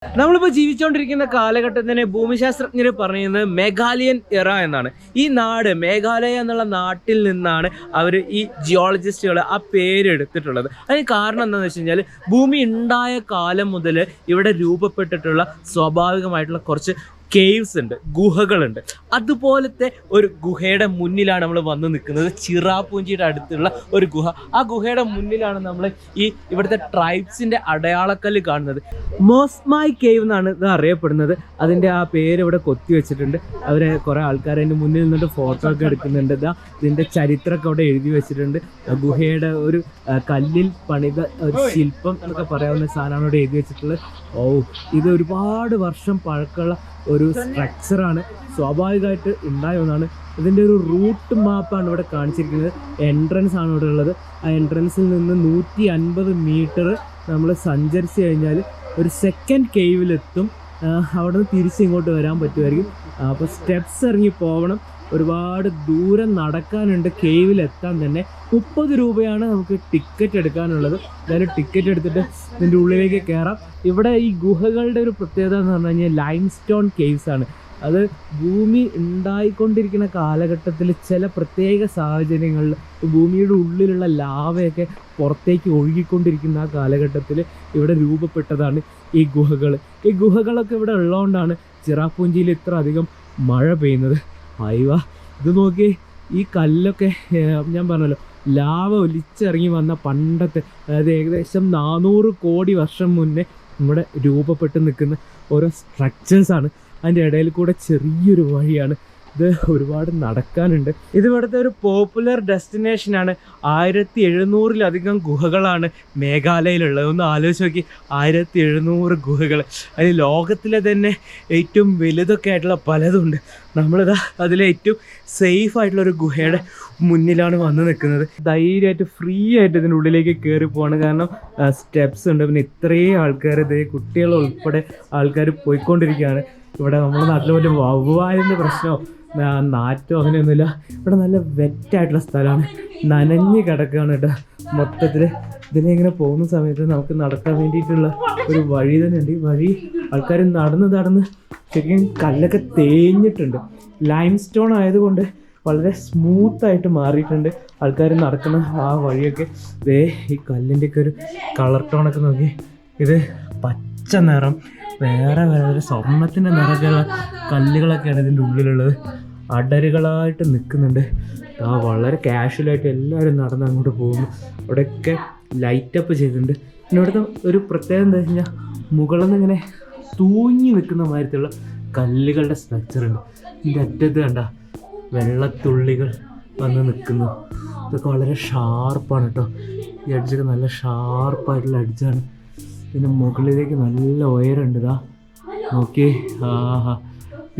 നമ്മളിപ്പോൾ ജീവിച്ചുകൊണ്ടിരിക്കുന്ന കാലഘട്ടത്തിന് ഭൂമിശാസ്ത്രജ്ഞർ പറയുന്നത് മെഗാലിയൻ എറ എന്നാണ്. ഈ നാട് മേഘാലയ എന്നുള്ള നാട്ടിൽ നിന്നാണ് അവർ ഈ ജിയോളജിസ്റ്റുകൾ ആ പേരെടുത്തിട്ടുള്ളത്. അതിന് കാരണം എന്താണെന്ന് വെച്ച് കഴിഞ്ഞാൽ ഭൂമി ഉണ്ടായ കാലം മുതൽ ഇവിടെ രൂപപ്പെട്ടിട്ടുള്ള സ്വാഭാവികമായിട്ടുള്ള കുറച്ച് കേവ്സ് ഉണ്ട്, ഗുഹകളുണ്ട്. അതുപോലത്തെ ഒരു ഗുഹയുടെ മുന്നിലാണ് നമ്മൾ വന്ന് നിൽക്കുന്നത്. ചിറാപൂഞ്ചിയുടെ അടുത്തുള്ള ഒരു ഗുഹ. ആ ഗുഹയുടെ മുന്നിലാണ് നമ്മൾ ഈ ഇവിടുത്തെ ട്രൈബ്സിൻ്റെ അടയാളക്കല്ല് കാണുന്നത്. മോസ്മായി കേവ് എന്നാണ് ഇത് അറിയപ്പെടുന്നത്. അതിൻ്റെ ആ പേര് ഇവിടെ കൊത്തി വെച്ചിട്ടുണ്ട്. അവരെ കുറേ ആൾക്കാർ അതിൻ്റെ മുന്നിൽ നിന്നിട്ട് ഫോട്ടോ ഒക്കെ എടുക്കുന്നുണ്ട്. ഇതിൻ്റെ ചരിത്രമൊക്കെ അവിടെ എഴുതി വെച്ചിട്ടുണ്ട്. ഗുഹയുടെ ഒരു കല്ലിൽ പണിത ഒരു ശില്പം എന്നൊക്കെ പറയാവുന്ന സാധനമാണ് ഇവിടെ എഴുതി വെച്ചിട്ടുള്ളത്. ഇത് ഒരുപാട് വർഷം പഴക്കമുള്ള ഒരു സ്ട്രക്ചറാണ്. സ്വാഭാവികമായിട്ട് ഉണ്ടായ ഒന്നാണ്. ഇതിൻ്റെ ഒരു റൂട്ട് മാപ്പാണ് ഇവിടെ കാണിച്ചിരിക്കുന്നത്. എൻട്രൻസ് ആണ് ഇവിടെ ഉള്ളത്. ആ എൻട്രൻസിൽ നിന്ന് 150 മീറ്റർ നമ്മൾ സഞ്ചരിച്ച് കഴിഞ്ഞാൽ ഒരു സെക്കൻഡ് കേവിലെത്തും. അവിടെ നിന്ന് തിരിച്ചിങ്ങോട്ട് വരാൻ പറ്റുമായിരിക്കും. അപ്പോൾ സ്റ്റെപ്സ് ഇറങ്ങി പോകണം. ഒരുപാട് ദൂരം നടക്കാനുണ്ട് കേവിലെത്താൻ തന്നെ. 30 രൂപയാണ് നമുക്ക് ടിക്കറ്റ് എടുക്കാനുള്ളത്. എന്തായാലും ടിക്കറ്റ് എടുത്തിട്ട് ഇതിൻ്റെ ഉള്ളിലേക്ക് കയറാം. ഇവിടെ ഈ ഗുഹകളുടെ ഒരു പ്രത്യേകത എന്ന് പറഞ്ഞു കഴിഞ്ഞാൽ ലൈം സ്റ്റോൺ കേവ്സ് ആണ്. അത് ഭൂമി ഉണ്ടായിക്കൊണ്ടിരിക്കുന്ന കാലഘട്ടത്തിൽ ചില പ്രത്യേക സാഹചര്യങ്ങളിൽ ഭൂമിയുടെ ഉള്ളിലുള്ള ലാവയൊക്കെ പുറത്തേക്ക് ഒഴുകിക്കൊണ്ടിരിക്കുന്ന ആ കാലഘട്ടത്തിൽ ഇവിടെ രൂപപ്പെട്ടതാണ് ഈ ഗുഹകൾ. ഈ ഗുഹകളൊക്കെ ഇവിടെ ഉള്ളതുകൊണ്ടാണ് ചിറാപൂഞ്ചിയിൽ ഇത്ര അധികം മഴ പെയ്യുന്നത്. അയ്യോ, ഇത് നോക്കി, ഈ കല്ലൊക്കെ ഞാൻ പറഞ്ഞല്ലോ ലാവ ഒലിച്ചിറങ്ങി വന്ന പണ്ടത്തെ, അതായത് ഏകദേശം 400 കോടി വർഷം മുന്നേ ഇവിടെ രൂപപ്പെട്ട് നിൽക്കുന്ന ഓരോ സ്ട്രക്ചേഴ്സാണ്. അതിൻ്റെ ഇടയിൽ കൂടെ ചെറിയൊരു വഴിയാണ്. ഇത് ഒരുപാട് നടക്കാനുണ്ട്. ഇത് ഇവിടുത്തെ ഒരു പോപ്പുലർ ഡെസ്റ്റിനേഷനാണ്. 1700-ലധികം ഗുഹകളാണ് മേഘാലയയിലുള്ളത്. ഒന്ന് ആലോചിച്ച് നോക്കി, 1700 ഗുഹകൾ. അതിൽ ലോകത്തിലെ തന്നെ ഏറ്റവും വലുതൊക്കെ ആയിട്ടുള്ള പലതുണ്ട്. നമ്മളിതാ അതിലെ ഏറ്റവും സേഫ് ആയിട്ടുള്ളൊരു ഗുഹയുടെ മുന്നിലാണ് വന്ന് നിൽക്കുന്നത്. ധൈര്യമായിട്ട് ഫ്രീ ആയിട്ട് ഇതിൻ്റെ ഉള്ളിലേക്ക് കയറി പോവാണ്. കാരണം സ്റ്റെപ്സ് ഉണ്ട്. പിന്നെ ഇത്രയും ആൾക്കാർ, ഇതേ കുട്ടികൾ ഉൾപ്പെടെ ആൾക്കാർ പോയിക്കൊണ്ടിരിക്കുകയാണ്. ഇവിടെ നമ്മുടെ നാട്ടിൽ വലിയ വവ്വാലിൻ്റെ പ്രശ്നമോ നാറ്റോ അങ്ങനെയൊന്നുമില്ല. ഇവിടെ നല്ല വെറ്റായിട്ടുള്ള സ്ഥലമാണ്. നനഞ്ഞ് കിടക്കുകയാണ് കേട്ടോ മൊത്തത്തിൽ. ഇതിലിങ്ങനെ പോകുന്ന സമയത്ത് നമുക്ക് നടക്കാൻ വേണ്ടിയിട്ടുള്ള ഒരു വഴി തന്നെ ഉണ്ട്. ഈ വഴി ആൾക്കാർ നടന്ന് ശരിക്കും കല്ലൊക്കെ തേഞ്ഞിട്ടുണ്ട്. ലൈം സ്റ്റോൺ ആയതുകൊണ്ട് വളരെ സ്മൂത്തായിട്ട് മാറിയിട്ടുണ്ട്. ആൾക്കാർ നടക്കുന്ന ആ വഴിയൊക്കെ. ഈ കല്ലിൻ്റെയൊക്കെ ഒരു കളർ ടോണൊക്കെ നോക്കി. ഇത് പച്ച നിറം, വേറെ സ്വർണ്ണത്തിൻ്റെ നിറമുള്ള കല്ലുകളൊക്കെയാണ് ഇതിൻ്റെ ഉള്ളിലുള്ളത്. അടരുകളായിട്ട് നിൽക്കുന്നുണ്ട്. വളരെ കാഷ്വലായിട്ട് എല്ലാവരും നടന്ന് അങ്ങോട്ട് പോകുന്നു. അവിടെയൊക്കെ ലൈറ്റപ്പ് ചെയ്തിട്ടുണ്ട്. പിന്നെ ഇവിടുത്തെ ഒരു പ്രത്യേകത എന്താ വെച്ച് കഴിഞ്ഞാൽ മുകളിൽ നിന്ന് ഇങ്ങനെ തൂങ്ങി നിൽക്കുന്ന മാതിരത്തിലുള്ള കല്ലുകളുടെ സ്ട്രക്ചറുണ്ട്. ഇതിൻ്റെ അറ്റത്ത് കണ്ട വെള്ളത്തുള്ളികൾ വന്ന് നിൽക്കുന്നു. ഇതൊക്കെ വളരെ ഷാർപ്പാണ് കേട്ടോ. ഈ അടിച്ചൊക്കെ നല്ല ഷാർപ്പായിട്ടുള്ള അടിച്ചാണ്. പിന്നെ മുകളിലേക്ക് നല്ല ഉയരമുണ്ട്. ഇതാ നോക്കി,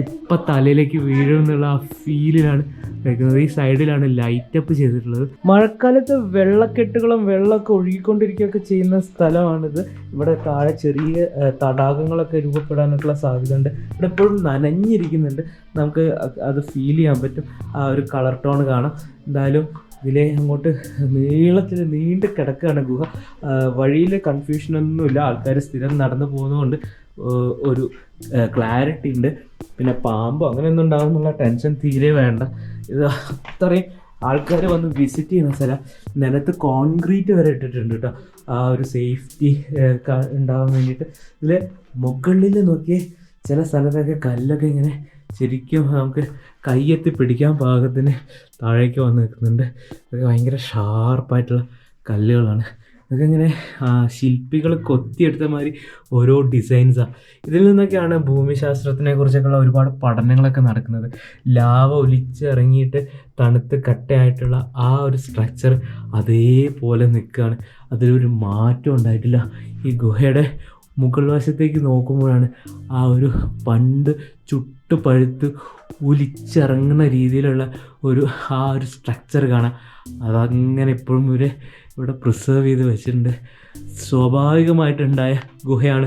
ഇപ്പം തലയിലേക്ക് വീഴുന്നുള്ള ആ ഫീലിലാണ് വെക്കുന്നത്. ഈ സൈഡിലാണ് ലൈറ്റപ്പ് ചെയ്തിട്ടുള്ളത്. മഴക്കാലത്ത് വെള്ളക്കെട്ടുകളും വെള്ളമൊക്കെ ഒഴുകിക്കൊണ്ടിരിക്കുകയൊക്കെ ചെയ്യുന്ന സ്ഥലമാണിത്. ഇവിടെ താഴെ ചെറിയ തടാകങ്ങളൊക്കെ രൂപപ്പെടാനുള്ള സാധ്യത ഉണ്ട്. ഇവിടെ എപ്പോഴും നനഞ്ഞിരിക്കുന്നുണ്ട്. നമുക്ക് അത് ഫീൽ ചെയ്യാൻ പറ്റും. ആ ഒരു കളർ ടോൺ കാണാം. എന്തായാലും ഇതിലെ അങ്ങോട്ട് നീളത്തിൽ നീണ്ട് കിടക്കുകയാണ് ഗുഹ. വഴിയിൽ കൺഫ്യൂഷനൊന്നുമില്ല. ആൾക്കാർ സ്ഥിരം നടന്നു പോകുന്നതുകൊണ്ട് ഒരു ക്ലാരിറ്റി ഉണ്ട്. പിന്നെ പാമ്പോ അങ്ങനെയൊന്നും ഉണ്ടാകുന്നുള്ള ടെൻഷൻ തീരെ വേണ്ട. ഇത് അത്രയും ആൾക്കാർ വന്ന് വിസിറ്റ് ചെയ്യുന്ന സ്ഥലം. നിലത്ത് കോൺക്രീറ്റ് വരെ ഇട്ടിട്ടുണ്ട് കേട്ടോ, ആ ഒരു സേഫ്റ്റി ഉണ്ടാകാൻ വേണ്ടിയിട്ട്. ഇതിൽ മുകളിൽ നോക്കിയേ ചില സ്ഥലത്തൊക്കെ കല്ലൊക്കെ ഇങ്ങനെ ശരിക്കും നമുക്ക് കയ്യെത്തി പിടിക്കാൻ പാകത്തിന് താഴേക്ക് വന്ന് നിൽക്കുന്നുണ്ട്. ഇതൊക്കെ ഭയങ്കര ഷാർപ്പായിട്ടുള്ള കല്ലുകളാണ്. ഇതൊക്കെ ഇങ്ങനെ ശില്പികൾ കൊത്തിയെടുത്ത മാതിരി ഓരോ ഡിസൈൻസാണ്. ഇതിൽ നിന്നൊക്കെയാണ് ഭൂമിശാസ്ത്രത്തിനെ കുറിച്ചൊക്കെയുള്ള ഒരുപാട് പഠനങ്ങളൊക്കെ നടക്കുന്നത്. ലാവ ഒലിച്ചിറങ്ങിയിട്ട് തണുത്ത് കട്ടയായിട്ടുള്ള ആ ഒരു സ്ട്രക്ചർ അതേപോലെ നിൽക്കുകയാണ്. അതിലൊരു മാറ്റം ഉണ്ടായിട്ടില്ല. ഈ ഗുഹയുടെ മുകൾ വശത്തേക്ക് നോക്കുമ്പോഴാണ് ആ ഒരു പണ്ട് ചുട്ട് പഴുത്ത് ഒലിച്ചിറങ്ങുന്ന രീതിയിലുള്ള ആ ഒരു സ്ട്രക്ചർ കാണാം. അതങ്ങനെ ഇപ്പോഴും ഇവിടെ പ്രിസർവ് ചെയ്ത് വെച്ചിട്ടുണ്ട്. സ്വാഭാവികമായിട്ടുണ്ടായ ഗുഹയാണ്.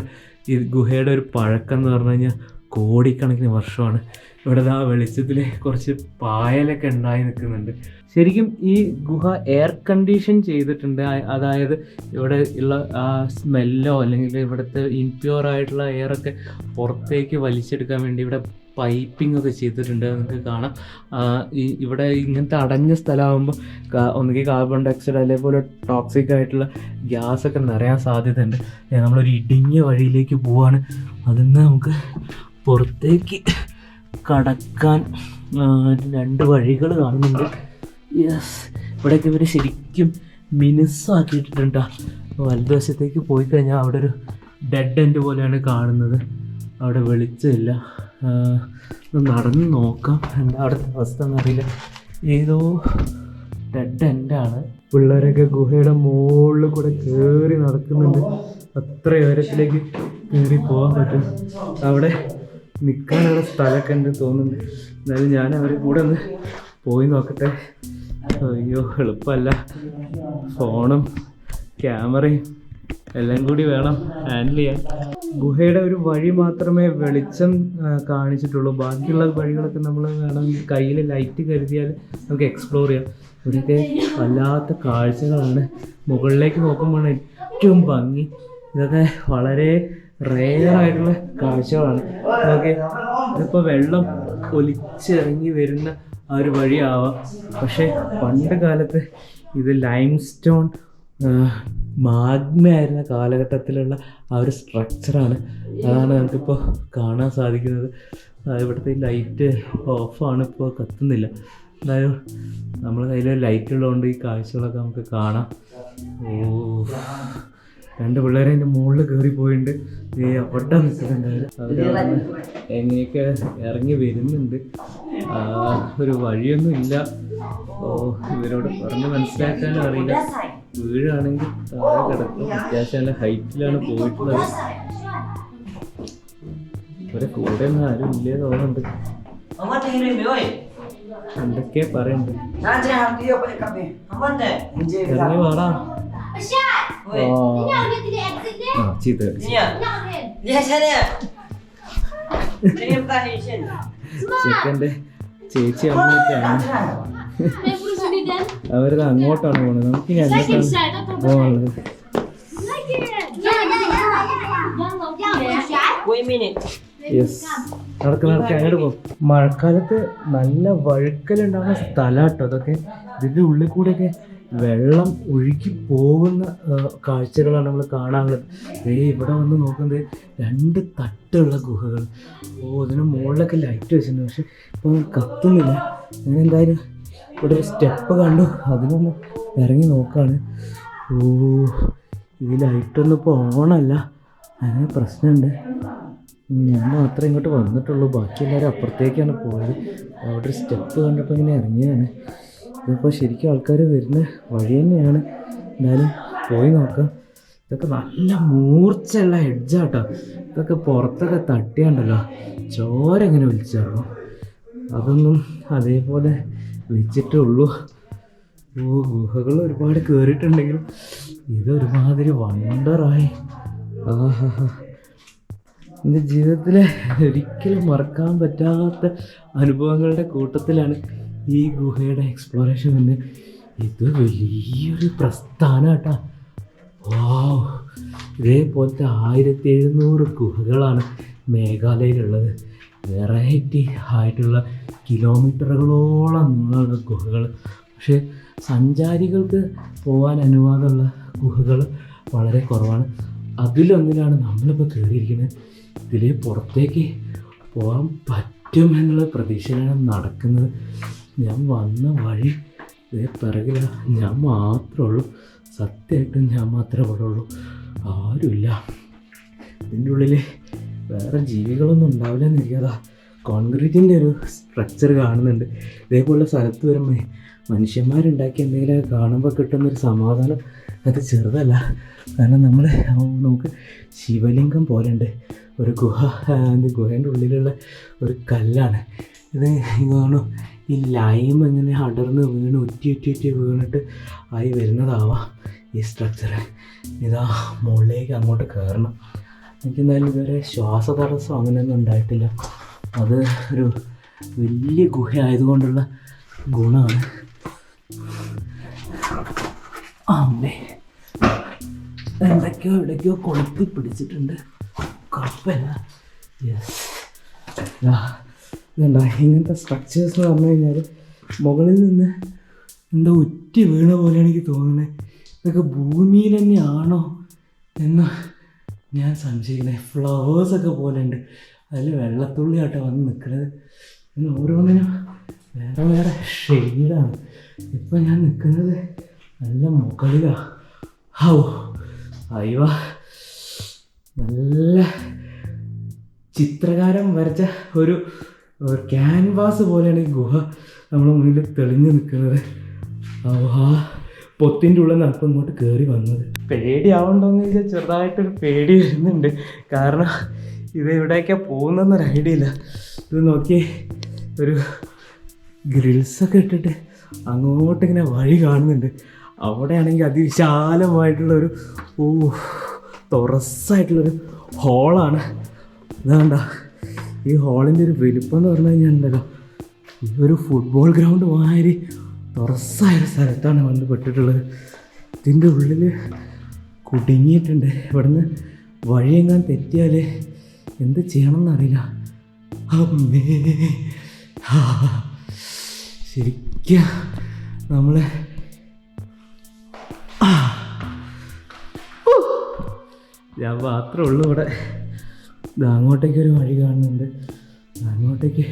ഈ ഗുഹയുടെ ഒരു പഴക്കം എന്ന് പറഞ്ഞു കഴിഞ്ഞാൽ കോടിക്കണക്കിന് വർഷമാണ്. ഇവിടെ ആ വെളിച്ചത്തിൽ കുറച്ച് പായലൊക്കെ ഉണ്ടായി നിൽക്കുന്നുണ്ട്. ശരിക്കും ഈ ഗുഹ എയർ കണ്ടീഷൻ ചെയ്തിട്ടുണ്ട്. അതായത് ഇവിടെ ഉള്ള ആ സ്മെല്ലോ അല്ലെങ്കിൽ ഇവിടുത്തെ ഇൻപ്യൂർ ആയിട്ടുള്ള എയറൊക്കെ പുറത്തേക്ക് വലിച്ചെടുക്കാൻ വേണ്ടി ഇവിടെ പൈപ്പിംഗ് ഒക്കെ ചെയ്തിട്ടുണ്ട്. നിങ്ങൾക്ക് കാണാം. ഇവിടെ ഇങ്ങനത്തെ അടഞ്ഞ സ്ഥലമാകുമ്പോൾ ഒന്നുകിൽ കാർബൺ ഡയോക്സൈഡ് അതേപോലെ ടോക്സിക് ആയിട്ടുള്ള ഗ്യാസൊക്കെ നിറയാൻ സാധ്യതയുണ്ട്. നമ്മളൊരു ഇടുങ്ങിയ വഴിയിലേക്ക് പോവാണ്. അതിൽ നിന്ന് നമുക്ക് പുറത്തേക്ക് കടക്കാൻ 2 വഴികൾ കാണുന്നുണ്ട്. യെസ്, ഇവിടെയൊക്കെ ഇവർ ശരിക്കും മിനുസാക്കിയിട്ടുണ്ട്. വലതുവശത്തേക്ക് പോയി കഴിഞ്ഞാൽ അവിടെ ഒരു ഡെഡ് എൻഡ് പോലെയാണ് കാണുന്നത്. അവിടെ വെളിച്ചമില്ല. നടന്ന് നോക്കാം എന്താ അവിടുത്തെ അവസ്ഥ എന്നറിയില്ല. ഏതോ ഡെഡ് എൻഡാണ്. പിള്ളേരൊക്കെ ഗുഹയുടെ മുകളിൽ കൂടെ കയറി നടക്കുന്നുണ്ട്. അത്ര ഉയരത്തിലേക്ക് കയറി പോകാൻ പറ്റും. അവിടെ നിൽക്കാനുള്ള സ്ഥലമൊക്കെ ഉണ്ട് തോന്നുന്നുണ്ട്. എന്നാലും ഞാൻ അവരെ കൂടെ ഒന്ന് പോയി നോക്കട്ടെ. അയ്യോ, എളുപ്പമല്ല. ഫോണും ക്യാമറയും എല്ലാം കൂടി വേണം ഹാൻഡിൽ ചെയ്യാൻ. ഗുഹയുടെ ഒരു വഴി മാത്രമേ വെളിച്ചം കാണിച്ചിട്ടുള്ളൂ. ബാക്കിയുള്ള വഴികളൊക്കെ നമ്മൾ വേണമെങ്കിൽ കയ്യിൽ ലൈറ്റ് കരുതിയാൽ നമുക്ക് എക്സ്പ്ലോർ ചെയ്യാം. ഇവിടെയൊക്കെ വല്ലാത്ത കാഴ്ചകളാണ്. മുകളിലേക്ക് നോക്കുമ്പോഴാണ് ഏറ്റവും ഭംഗി. ഇതൊക്കെ വളരെ റെയറായിട്ടുള്ള കാഴ്ചകളാണ്. ഓക്കെ, ഇതിപ്പോൾ വെള്ളം ഒലിച്ചിറങ്ങി വരുന്ന ആ ഒരു വഴിയാവാം. പക്ഷേ പണ്ട് കാലത്ത് ഇത് ലൈം സ്റ്റോൺ മാഗ്മയായിരുന്ന കാലഘട്ടത്തിലുള്ള ആ ഒരു സ്ട്രക്ചറാണ്. അതാണ് നമുക്കിപ്പോൾ കാണാൻ സാധിക്കുന്നത്. ഇവിടുത്തെ ലൈറ്റ് ഓഫാണ്, ഇപ്പോൾ കത്തുന്നില്ല. എന്തായാലും നമ്മൾ കയ്യിൽ ലൈറ്റ് ഉള്ളതുകൊണ്ട് ഈ കാഴ്ചകളൊക്കെ നമുക്ക് കാണാം. ഓ, 2 പിള്ളേരെ എൻ്റെ മുകളിൽ കയറി പോയിട്ടുണ്ട്. അവിടെ നിൽക്കുന്നുണ്ടായിരുന്നു. അവർ എങ്ങനെയൊക്കെ ഇറങ്ങി വരുന്നുണ്ട്. ഒരു വഴിയൊന്നും ഇല്ല. ഓ, ഇവരോട് പറഞ്ഞ് മനസ്സിലാക്കാനും അറിയില്ല. വീഴാണെങ്കിൽ താഴെ കിടക്കും. അത്യാവശ്യം നല്ല ഹൈറ്റിലാണ് പോയിട്ടുള്ളത്. ഇവരെ കൂടെ ഒന്നും ആരും ഇല്ലേ തോന്നുന്നുണ്ട്. എന്തൊക്കെയാ പറയുന്നുണ്ട്. ഇറങ്ങി വാടാ. ചെക്കൻ്റെ ചേച്ചി അമ്മയൊക്കെയാണ്. അവരത് അങ്ങോട്ടാണ് പോകുന്നത്. നമുക്കിനി അങ്ങോട്ടാണ് പോകാനുള്ളത്. യെസ്, നടക്ക് അങ്ങോട്ട് പോകും. മഴക്കാലത്ത് നല്ല വഴുക്കലുണ്ടാകുന്ന സ്ഥലം കേട്ടോ അതൊക്കെ. ഇതിൻ്റെ ഉള്ളിൽ കൂടെയൊക്കെ വെള്ളം ഒഴുകി പോകുന്ന കാഴ്ചകളാണ് നമ്മൾ കാണാനുള്ളത്. ഇവിടെ വന്ന് നോക്കുന്നത് 2 തട്ടുള്ള ഗുഹകൾ. ഓ, ഇതിന് മുകളിലൊക്കെ ലൈറ്റ് വെച്ചിട്ടുണ്ട്. പക്ഷെ ഇപ്പോൾ കത്തുന്നില്ല. ഞാൻ എന്തായാലും ഇവിടെ ഒരു സ്റ്റെപ്പ് കണ്ടു, അതിനൊന്ന് ഇറങ്ങി നോക്കാണ്. ഓ, ഈ ലൈറ്റൊന്നും ഇപ്പോൾ ഓണല്ല. അങ്ങനെ പ്രശ്നമുണ്ട്. ഞാൻ മാത്രമേ ഇങ്ങോട്ട് വന്നിട്ടുള്ളൂ. ബാക്കി എല്ലാവരും അപ്പുറത്തേക്കാണ് പോയത്. അവിടെ ഒരു സ്റ്റെപ്പ് കണ്ടപ്പോൾ ഇങ്ങനെ ഇറങ്ങിയതാണ്. ഇതിപ്പോൾ ശരിക്കും ആൾക്കാർ വരുന്ന വഴി തന്നെയാണ്. എന്നാലും പോയി നോക്കാം. ഇതൊക്കെ നല്ല മൂർച്ചയുള്ള എഡ്ജാട്ടോ. ഇതൊക്കെ പുറത്തൊക്കെ തട്ടിയാണ്ടല്ലോ ചോര എങ്ങനെ വിളിച്ചാറോ, അതൊന്നും അതേപോലെ വെച്ചിട്ടേ ഉള്ളൂ. ഓ, ഗുഹകൾ ഒരുപാട് കയറിയിട്ടുണ്ടെങ്കിലും ഇതൊരുമാതിരി വണ്ടറായി. ആഹാ, എൻ്റെ ജീവിതത്തിൽ ഒരിക്കലും മറക്കാൻ പറ്റാത്ത അനുഭവങ്ങളുടെ കൂട്ടത്തിലാണ് ഈ ഗുഹയുടെ എക്സ്പ്ലോറേഷൻ എന്ന്. ഇത് വലിയൊരു പ്രസ്ഥാനം കേട്ടോ. വാവ്, ഇതേപോലത്തെ 1700 ഗുഹകളാണ് മേഘാലയയിലുള്ളത്. വെറൈറ്റി ആയിട്ടുള്ള കിലോമീറ്ററുകളോളം നീളമുള്ള ഗുഹകൾ. പക്ഷേ സഞ്ചാരികൾക്ക് പോകാൻ അനുവാദമുള്ള ഗുഹകൾ വളരെ കുറവാണ്. അതിലൊന്നിലാണ് നമ്മളിപ്പോൾ കയറിയിരിക്കുന്നത്. ഇതിൽ പുറത്തേക്ക് പോകാൻ പറ്റും എന്നുള്ള പ്രതീക്ഷയിലാണ് നടക്കുന്നത്. ഞാൻ വന്ന വഴി ഇതേ പിറകിലാണ്. ഞാൻ മാത്രമേ ഉള്ളൂ. സത്യമായിട്ടും ഞാൻ മാത്രമേ ഇവിടെ ഉള്ളൂ. ആരുമില്ല. ഇതിൻ്റെ ഉള്ളിൽ വേറെ ജീവികളൊന്നും ഉണ്ടാവില്ല എന്നിരിക്കാതാ. കോൺക്രീറ്റിൻ്റെ ഒരു സ്ട്രക്ചർ കാണുന്നുണ്ട്. ഇതേപോലെ സ്ഥലത്ത് വരുമ്പോൾ മനുഷ്യന്മാരുണ്ടാക്കി എന്തെങ്കിലും കാണുമ്പോൾ കിട്ടുന്നൊരു സമാധാനം അത് ചെറുതല്ല. കാരണം നമുക്ക് ശിവലിംഗം പോലെ ഉണ്ട് ഒരു ഗുഹ. ഗുഹേൻ്റെ ഉള്ളിലുള്ള ഒരു കല്ലാണ് ഇത്. തോന്നുന്നു ഈ ലൈം ഇങ്ങനെ അടർന്ന് വീണ് ഉറ്റി വീണിട്ട് ആയി വരുന്നതാവാം ഈ സ്ട്രക്ചർ. ഇതാ മുകളിലേക്ക് അങ്ങോട്ട് കയറണം. എനിക്കെന്തായാലും ഇതുവരെ ശ്വാസതടസ്സം അങ്ങനെയൊന്നും ഉണ്ടായിട്ടില്ല. അത് ഒരു വലിയ ഗുഹയായതുകൊണ്ടുള്ള ഗുണമാണ്. അമ്മേ, എന്തൊക്കെയോ എവിടേക്കോ കൊളുത്തി പിടിച്ചിട്ടുണ്ട്. കുഴപ്പമില്ല. യെസ്, ഇതുണ്ട ഇങ്ങനത്തെ സ്ട്രക്ചേഴ്സ് എന്ന് പറഞ്ഞു കഴിഞ്ഞാൽ മുകളിൽ നിന്ന് എന്തോ ഉറ്റി വീണ പോലെയാണ് എനിക്ക് തോന്നുന്നത്. ഇതൊക്കെ ഭൂമിയിൽ തന്നെയാണോ എന്ന് ഞാൻ സംശയിക്കുന്നത്. ഫ്ലവേഴ്സൊക്കെ പോലെ ഉണ്ട്, അതിൽ വെള്ളത്തുള്ളിയാട്ടോ വന്ന് നിൽക്കുന്നത്. പിന്നെ ഓരോന്നിനും വേറെ വേറെ ഷെയ്ഡാണ്. ഇപ്പം ഞാൻ നിൽക്കുന്നത് നല്ല മുകളിലാണ്. ഹൗ അയ്യോ, നല്ല ചിത്രകാരൻ വരച്ച ഒരു ക്യാൻവാസ് പോലെയാണ് ഈ ഗുഹ നമ്മുടെ മുന്നിൽ തെളിഞ്ഞു നിൽക്കുന്നത്. ആ പൊത്തിൻ്റെ ഉള്ളിൽ നിന്ന് അപ്പം ഇങ്ങോട്ട് കയറി വന്നത്. പേടിയാവണ്ടോയെന്ന് ചോദിച്ചാൽ ചെറുതായിട്ടൊരു പേടി വരുന്നുണ്ട്. കാരണം ഇത് എവിടേക്കാണ് പോകുന്നതെന്നൊരു ഐഡിയ ഇല്ല. ഇത് നോക്കി ഒരു ഗ്രിൽസൊക്കെ ഇട്ടിട്ട് അങ്ങോട്ടിങ്ങനെ വഴി കാണുന്നുണ്ട്. അവിടെയാണെങ്കിൽ അതിവിശാലമായിട്ടുള്ളൊരു തുറസ്സായിട്ടുള്ളൊരു ഹോളാണ്. ഇതാണ്ട ഈ ഹോളിൻ്റെ ഒരു വലിപ്പം എന്ന് പറഞ്ഞു കഴിഞ്ഞാൽ ഉണ്ടല്ലോ, ഈ ഒരു ഫുട്ബോൾ ഗ്രൗണ്ട് മാതിരി തുറസ്സായൊരു സ്ഥലത്താണ് വന്ന് പെട്ടിട്ടുള്ളത്. ഇതിൻ്റെ ഉള്ളിൽ കുടുങ്ങിയിട്ടുണ്ട്. ഇവിടുന്ന് വഴിയെങ്ങാൻ തെറ്റിയാൽ എന്ത് ചെയ്യണമെന്നറിയില്ല. അമ്മേ, ശരിക്കും നമ്മൾ ഞാൻ മാത്രമേ ഉള്ളൂ ഇവിടെ. ഇത് അങ്ങോട്ടേക്കൊരു വഴി കാണുന്നുണ്ട്, അങ്ങോട്ടേക്ക്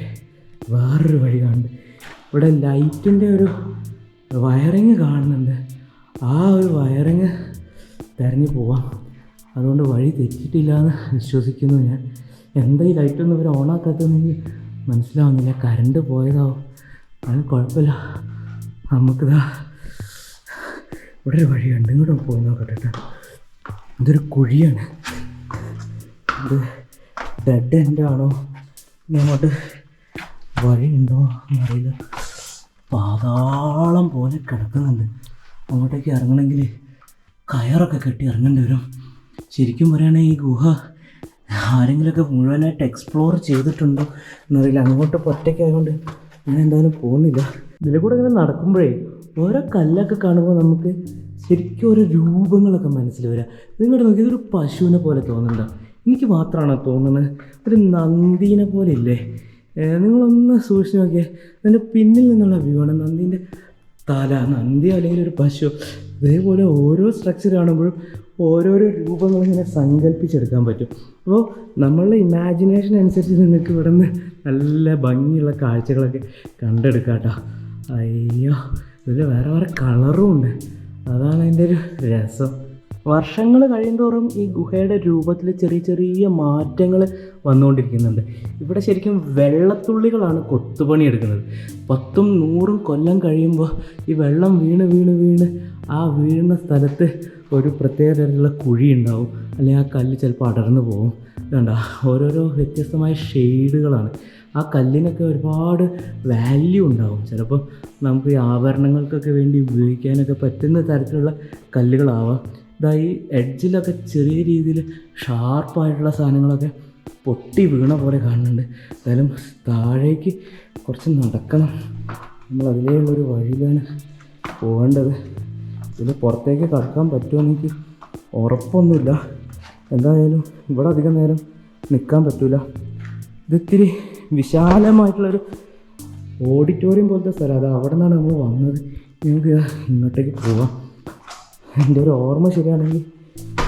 വേറൊരു വഴി കാണുന്നുണ്ട്. ഇവിടെ ലൈറ്റിൻ്റെ ഒരു വയറിങ് കാണുന്നുണ്ട്. ആ ഒരു വയറിങ് തിരഞ്ഞു പോവാം. അതുകൊണ്ട് വഴി തെറ്റിയിട്ടില്ല എന്ന് വിശ്വസിക്കുന്നു ഞാൻ. എന്താ ഈ ലൈറ്റൊന്നും ഇവർ ഓണാക്കാത്തതെന്ന് മനസ്സിലാവുന്നില്ല. കറണ്ട് പോയതാവും. അത് കുഴപ്പമില്ല, നമുക്കിതാ ഇവിടെ ഒരു വഴി കണ്ട് ഇങ്ങോട്ട് പോയി നോക്കട്ടെ. ഇതൊരു കുഴിയാണ്. ഇത് ഡെഡ് എൻഡ് ആണോ ഇനി അങ്ങോട്ട് വഴിയുണ്ടോ എന്നറിയില്ല. പാതാളം പോലെ കിടക്കുന്നുണ്ട്. അങ്ങോട്ടേക്ക് ഇറങ്ങണമെങ്കിൽ കയറൊക്കെ കെട്ടി ഇറങ്ങേണ്ടി വരും. ശരിക്കും പറയുകയാണെങ്കിൽ ഈ ഗുഹ ആരെങ്കിലുമൊക്കെ മുഴുവനായിട്ട് എക്സ്പ്ലോർ ചെയ്തിട്ടുണ്ടോ എന്നറിയില്ല. അങ്ങോട്ട് ഒറ്റയ്ക്കായതുകൊണ്ട് ഞാൻ എന്തായാലും പോകുന്നില്ല. ഇതിൽ കൂടെ ഇങ്ങനെ നടക്കുമ്പോഴേ ഓരോ കല്ലൊക്കെ കാണുമ്പോൾ നമുക്ക് ശരിക്കും ഓരോ രൂപങ്ങളൊക്കെ മനസ്സിൽ വരിക. നിങ്ങളുടെ നോക്കി ഇതൊരു പശുവിനെ പോലെ തോന്നുന്നുണ്ടോ? എനിക്ക് മാത്രമാണോ തോന്നുന്നത്? ഒരു നന്ദീനെ പോലെ ഇല്ലേ? നിങ്ങളൊന്ന് സൂക്ഷിച്ച് നോക്കിയേ. അതിൻ്റെ പിന്നിൽ നിന്നുള്ള വ്യൂ ആണ് നന്ദീൻ്റെ തല. നന്ദി അല്ലെങ്കിൽ ഒരു പശു. ഇതേപോലെ ഓരോ സ്ട്രക്ചർ കാണുമ്പോഴും ഓരോരോ രൂപങ്ങളിങ്ങനെ സങ്കല്പിച്ചെടുക്കാൻ പറ്റും. അപ്പോൾ നമ്മളുടെ ഇമാജിനേഷൻ അനുസരിച്ച് നിങ്ങൾക്ക് ഇവിടെ നിന്ന് നല്ല ഭംഗിയുള്ള കാഴ്ചകളൊക്കെ കണ്ടെടുക്കാം കേട്ടോ. അയ്യോ, ഇതിൽ വേറെ വേറെ കളറും ഉണ്ട്. അതാണ് അതിൻ്റെ ഒരു രസം. വർഷങ്ങൾ കഴിയുന്തോറും ഈ ഗുഹയുടെ രൂപത്തിൽ ചെറിയ ചെറിയ മാറ്റങ്ങൾ വന്നുകൊണ്ടിരിക്കുന്നുണ്ട്. ഇവിടെ ശരിക്കും വെള്ളത്തുള്ളികളാണ് കൊത്തുപണി എടുക്കുന്നത്. 10ഉം 100ഉം കൊല്ലം കഴിയുമ്പോൾ ഈ വെള്ളം വീണ് വീണ് വീണ് ആ വീഴുന്ന സ്ഥലത്ത് ഒരു പ്രത്യേക തരത്തിലുള്ള കുഴി ഉണ്ടാവും, അല്ലെങ്കിൽ ആ കല്ല് ചിലപ്പോൾ അടർന്നു പോകും. കണ്ടോ, ഓരോരോ വ്യത്യസ്തമായ ഷെയ്ഡുകളാണ്. ആ കല്ലിനൊക്കെ ഒരുപാട് വാല്യൂ ഉണ്ടാവും. ചിലപ്പോൾ നമുക്ക് ഈ ആഭരണങ്ങൾക്കൊക്കെ വേണ്ടി ഉപയോഗിക്കാനൊക്കെ പറ്റുന്ന തരത്തിലുള്ള കല്ലുകളാവാം. ഇതാ ഈ എഡ്ജിലൊക്കെ ചെറിയ രീതിയിൽ ഷാർപ്പായിട്ടുള്ള സാധനങ്ങളൊക്കെ പൊട്ടി വീണ പോലെ കാണുന്നുണ്ട്. എന്തായാലും താഴേക്ക് കുറച്ച് നടക്കണം. നമ്മൾ അതിലേയുള്ളൊരു വഴിയിലാണ് പോകേണ്ടത്. ഇതിൽ പുറത്തേക്ക് കടക്കാൻ പറ്റുമോ എനിക്ക് ഉറപ്പൊന്നുമില്ല. എന്തായാലും ഇവിടെ അധികം നേരം നിൽക്കാൻ പറ്റില്ല. ഇതിത്തിരി വിശാലമായിട്ടുള്ളൊരു ഓഡിറ്റോറിയം പോലത്തെ സ്ഥലം. അത് അവിടെ നിന്നാണ് നമ്മൾ വന്നത്. നമുക്ക് ഇങ്ങോട്ടേക്ക് പോവാം. എൻ്റെ ഒരു ഓർമ്മ ശരിയാണെങ്കിൽ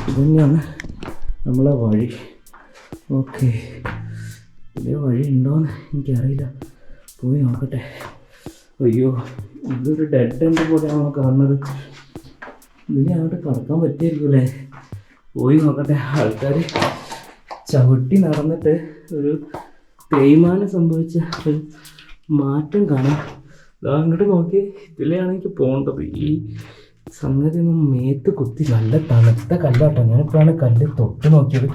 ഇത് തന്നെയാണ് നമ്മളെ വഴി. ഓക്കെ, ഇതേ വഴി ഉണ്ടോയെന്ന് എനിക്കറിയില്ല. പോയി നോക്കട്ടെ. അയ്യോ, ഇതൊരു ഡെഡ് എൻഡ് പോലെയാണോ കാണുന്നത്. ഇതിനെ അങ്ങോട്ട് കടക്കാൻ പറ്റിയായിരിക്കുമല്ലേ? പോയി നോക്കട്ടെ. ആൾക്കാർ ചവിട്ടി നടന്നിട്ട് ഒരു തേയ്മാനം സംഭവിച്ച ഒരു മാറ്റം കാണാം. അങ്ങോട്ട് നോക്കി ഇതിലെയാണ് എനിക്ക് പോകേണ്ടത്. ഈ സംഗതി ഒന്നും മേത്ത് കുത്തി. നല്ല തണുത്ത കല്ലാട്ടോ. ഞാനിപ്പോഴാണ് കല്ല് തൊട്ട് നോക്കിയത്.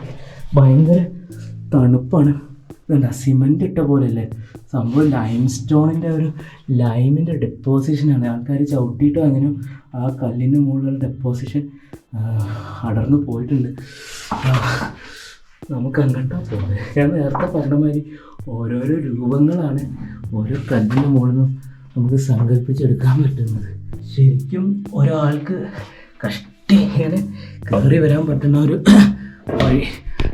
ഭയങ്കര തണുപ്പാണ്. ഇതെന്താ സിമൻ്റ് ഇട്ട പോലെയല്ലേ സംഭവം? ലൈം സ്റ്റോണിൻ്റെ ഒരു ലൈമിൻ്റെ ഡെപ്പോസിഷനാണ്. ആൾക്കാർ ചവിട്ടിയിട്ടോ അങ്ങനെയോ ആ കല്ലിൻ്റെ മുകളിലുള്ള ഡെപ്പോസിഷൻ അടർന്നു പോയിട്ടുണ്ട്. നമുക്ക് അങ്ങോട്ടാ പോകുന്നത്. ഞാൻ നേരത്തെ പറഞ്ഞ മാതിരി ഓരോരോ രൂപങ്ങളാണ് ഓരോ കല്ലിൻ്റെ മുകളിൽ നിന്നും നമുക്ക് സങ്കല്പിച്ചെടുക്കാൻ പറ്റുന്നത്. ശരിക്കും ഒരാൾക്ക് കഷ്ടി ഇങ്ങനെ കയറി വരാൻ പറ്റുന്ന ഒരു വഴി.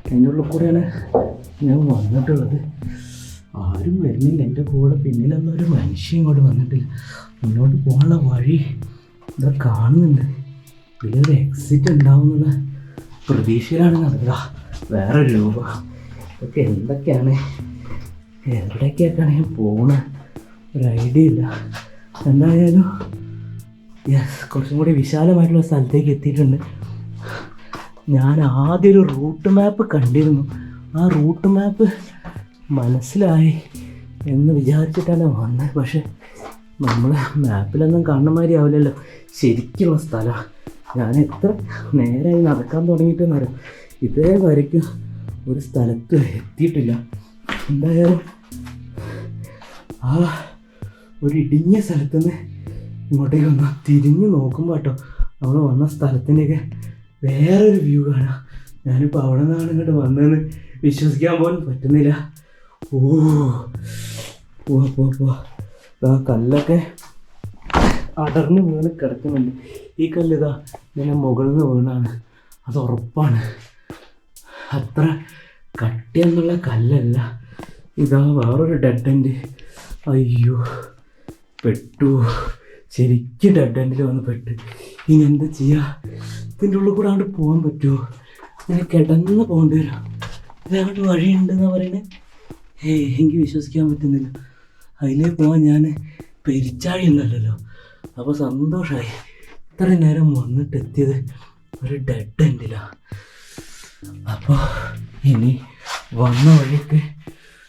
അതിൻ്റെ ഉള്ളിൽ കൂടെയാണ് ഞാൻ വന്നിട്ടുള്ളത്. ആരും വരുന്നില്ല എൻ്റെ കൂടെ. പിന്നിലൊന്നും ഒരു മനുഷ്യൻ ഇങ്ങോട്ട് വന്നിട്ടില്ല. മുന്നോട്ട് പോകാനുള്ള വഴി ഇതാ കാണുന്നുണ്ട്. ഇതിലൊരു എക്സിറ്റ് ഉണ്ടാവുന്നുള്ള പ്രതീക്ഷയിലാണ് നടക്കുക. വേറെ രൂപം ഇതൊക്കെ എന്തൊക്കെയാണ്, എവിടേക്കൊക്കെയാണ് ഞാൻ പോകുന്നത് ഒരു ഐഡിയ ഇല്ല. എന്തായാലും കുറച്ചും കൂടി വിശാലമായിട്ടുള്ള സ്ഥലത്തേക്ക് എത്തിയിട്ടുണ്ട്. ഞാൻ ആദ്യം ഒരു റൂട്ട് മാപ്പ് കണ്ടിരുന്നു. ആ റൂട്ട് മാപ്പ് മനസ്സിലായി എന്ന് വിചാരിച്ചിട്ടാണ് വന്നത്. പക്ഷെ നമ്മൾ മാപ്പിലൊന്നും കാണുന്ന മാതിരി ആവില്ലല്ലോ ശരിക്കുള്ള സ്ഥലം. ഞാൻ എത്ര നേരമായി നടക്കാൻ തുടങ്ങിയിട്ടെന്നറിയാം, ഇതേ വരയ്ക്കും ഒരു സ്ഥലത്ത് എത്തിയിട്ടില്ല. എന്തായാലും ആ ഒരു ഇടുങ്ങിയ സ്ഥലത്തുനിന്ന് ഇങ്ങോട്ടേക്ക് ഒന്ന് തിരിഞ്ഞ് നോക്കുമ്പോൾ കേട്ടോ നമ്മൾ വന്ന സ്ഥലത്തിൻ്റെയൊക്കെ വേറൊരു വ്യൂ കാണാം. ഞാനിപ്പോൾ അവിടെ നിന്നാണ് ഇങ്ങോട്ട് വന്നതെന്ന് വിശ്വസിക്കാൻ പോലും പറ്റുന്നില്ല. പോവാ ആ കല്ലൊക്കെ അടർന്ന് വീണ് കിടക്കുന്നുണ്ട്. ഈ കല്ലിതാ ഇതിൻ്റെ മുകളിൽ നിന്ന് വീണാണ്, അത് ഉറപ്പാണ്. അത്ര കട്ടിയെന്നുള്ള കല്ലല്ല. ഇതാ വേറൊരു ഡെഡ് എൻഡ്. അയ്യോ പെട്ടു, ശരിക്കും ഡെഡ് എൻഡിൽ വന്ന് പെട്ട്. ഇനി എന്താ ചെയ്യുക? ഇതിൻ്റെ ഉള്ളിൽ കൂടെ അങ്ങോട്ട് പോകാൻ പറ്റുമോ? ഇങ്ങനെ കിടന്ന് പോകേണ്ടി വരും. ഇതങ്ങോട്ട് വഴിയുണ്ടെന്നാണ് പറയുന്നത്. എനിക്ക് വിശ്വസിക്കാൻ പറ്റുന്നില്ല. അതിലേ പോകാൻ ഞാൻ പെരിച്ചാഴിയൊന്നുമല്ലല്ലോ. അപ്പോൾ സന്തോഷമായി. ഇത്രയും നേരം വന്നിട്ട് എത്തിയത് ഒരു ഡെഡ് എൻഡിലാണ്. അപ്പോൾ ഇനി വന്ന വഴിക്ക്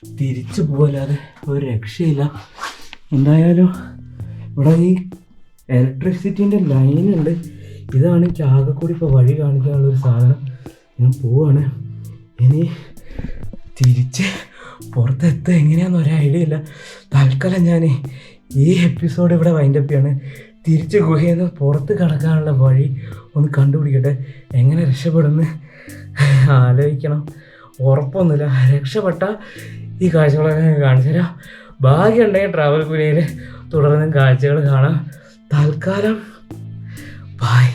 തിരിച്ചു പോകല്ലാതെ ഒരു രക്ഷയില്ല. എന്തായാലും ഇവിടെ ഈ ഇലക്ട്രിസിറ്റീൻ്റെ ലൈനുണ്ട്. ഇതാണ് എനിക്ക് ആകെ കൂടി ഇപ്പോൾ വഴി കാണിക്കാനുള്ളൊരു സാധനം. ഞാൻ പോവാണ്. ഇനി തിരിച്ച് പുറത്തെത്തുക എങ്ങനെയാണെന്ന് ഒരു ഐഡിയ ഇല്ല. തൽക്കാലം ഞാൻ ഈ എപ്പിസോഡ് ഇവിടെ വൈൻഡപ്പ് ചെയ്യാണ്. തിരിച്ച് ഗുഹയിൽ നിന്ന് പുറത്ത് കടക്കാനുള്ള വഴി ഒന്ന് കണ്ടുപിടിക്കട്ടെ. എങ്ങനെ രക്ഷപ്പെടുമെന്ന് ആലോചിക്കണം. ഉറപ്പൊന്നുമില്ല. രക്ഷപ്പെട്ടാൽ ഈ കാഴ്ചകളൊക്കെ കാണിച്ചു തരാം. ഭാഗ്യമുണ്ടെങ്കിൽ ട്രാവൽ കുരിയയിൽ തുടർന്നും കാഴ്ചകൾ കാണാം. തൽക്കാലം ബൈ.